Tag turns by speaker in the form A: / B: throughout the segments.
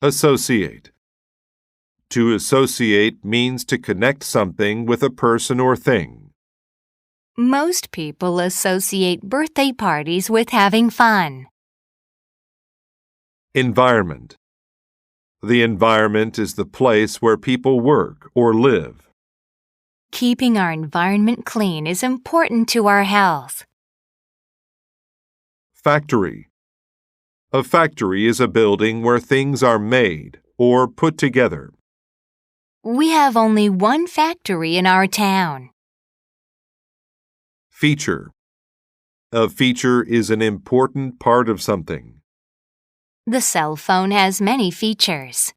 A: Associate. To associate means to connect something with a person or thing.
B: Most people associate birthday parties with having fun.
A: Environment. The environment is the place where people work or live.
B: Keeping our environment clean is important to our health.
A: Factory. A factory is a building where things are made or put together.
B: We have only one factory in our town.
A: Feature. A feature is an important part of something.
B: The cell phone has many features.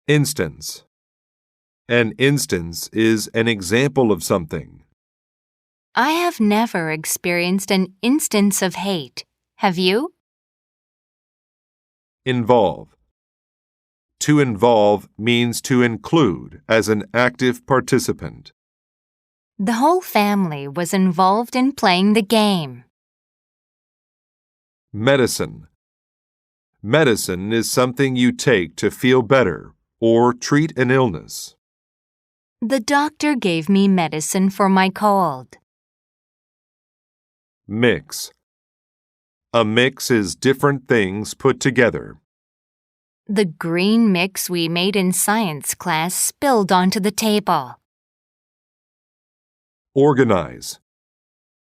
A: Instance. An instance is an example of something.
B: I have never experienced an instance of hate. Have you?
A: Involve. To involve means to include as an active participant.
B: The whole family was involved in playing the game.
A: Medicine. Medicine is something you take to feel better or treat an illness.
B: The doctor gave me medicine for my cold.
A: Mix. A mix is different things put together.
B: The green mix we made in science class spilled onto the table.
A: Organize.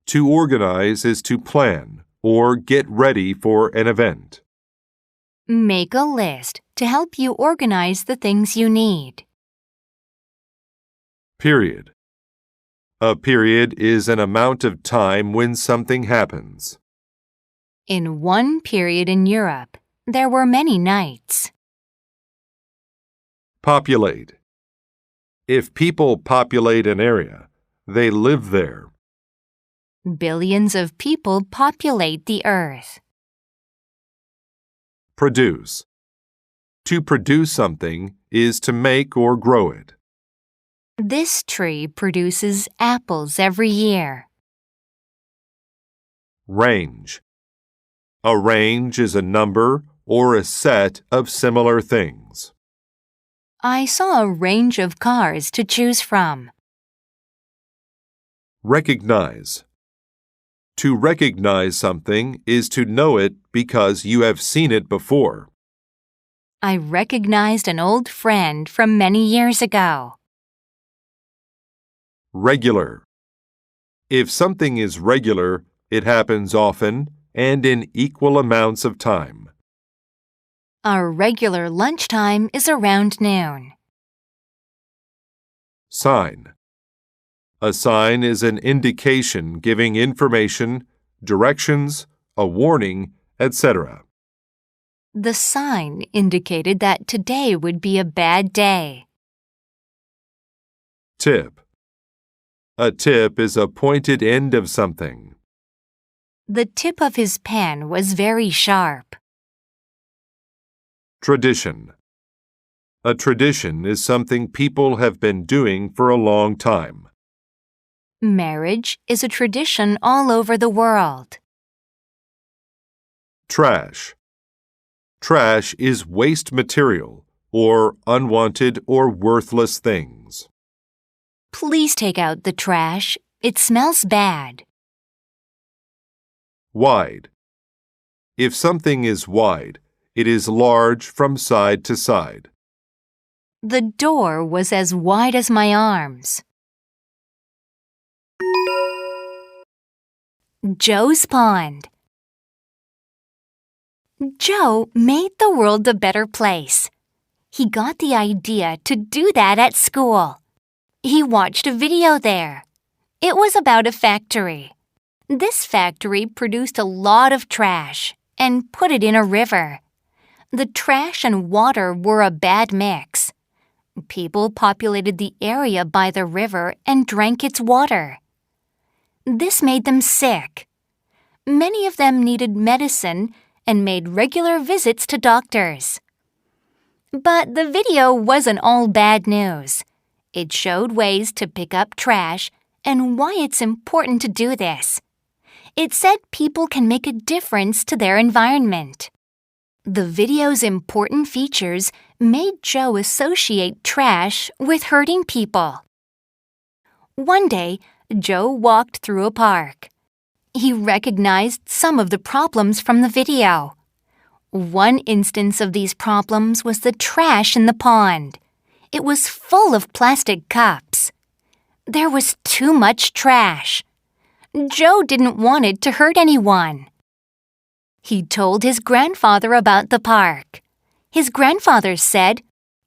A: To organize is to plan or get ready for an event.
B: Make a list to help you organize the things you need.
A: Period. A period is an amount of time when something happens.
B: In one period in Europe, there were many nights.
A: Populate. If people populate an area, they live there.
B: Billions of people populate the earth.
A: Produce. To produce something is to make or grow it.
B: This tree produces apples every year.
A: Range. A range is a number or a set of similar things.
B: I saw a range of cars to choose from.
A: Recognize. To recognize something is to know it because you have seen it before.
B: I recognized an old friend from many years ago.
A: Regular. If something is regular, it happens often and in equal amounts of time.
B: Our regular lunchtime is around noon.
A: Sign. A sign is an indication giving information, directions, a warning, etc.
B: The sign indicated that today would be a bad day.
A: Tip. A tip is a pointed end of something.
B: The tip of his pen was very sharp.
A: Tradition. A tradition is something people have been doing for a long time.
B: Marriage is a tradition all over the world.
A: Trash. Trash is waste material or unwanted or worthless things.
B: Please take out the trash. It smells bad.
A: Wide. If something is wide, it is large from side to side.
B: The door was as wide as my arms. Joe's Pond. Joe made the world a better place. He got the idea to do that at school. He watched a video there. It was about a factory. This factory produced a lot of trash and put it in a river. The trash and water were a bad mix. People populated the area by the river and drank its water. This made them sick. Many of them needed medicine and made regular visits to doctors. But the video wasn't all bad news. It showed ways to pick up trash and why it's important to do this. It said people can make a difference to their environment. The video's important features made Joe associate trash with hurting people. One day, Joe walked through a park. He recognized some of the problems from the video. One instance of these problems was the trash in the pond. It was full of plastic cups. There was too much trash. Joe didn't want it to hurt anyone. He told his grandfather about the park. His grandfather said,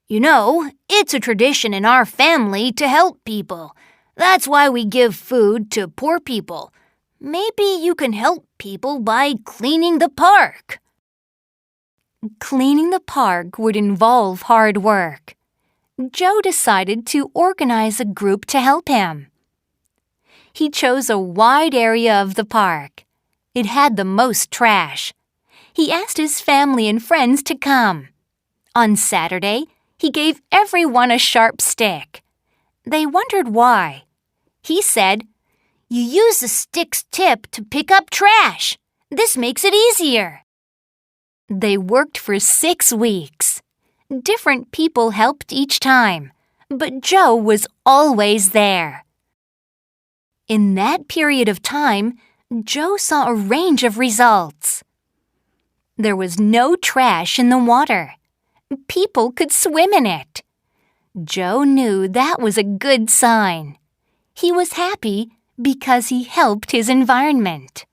B: "You know, it's a tradition in our family to help people. That's why we give food to poor people. Maybe you can help people by cleaning the park." Cleaning the park would involve hard work. Joe decided to organize a group to help him. He chose a wide area of the park. It had the most trash. He asked his family and friends to come. On Saturday, he gave everyone a sharp stick. They wondered why. He said, "You use the stick's tip to pick up trash. This makes it easier." They worked for 6 weeks. Different people helped each time, but Joe was always there. In that period of time, Joe saw a range of results. There was no trash in the water. People could swim in it. Joe knew that was a good sign. He was happy because he helped his environment.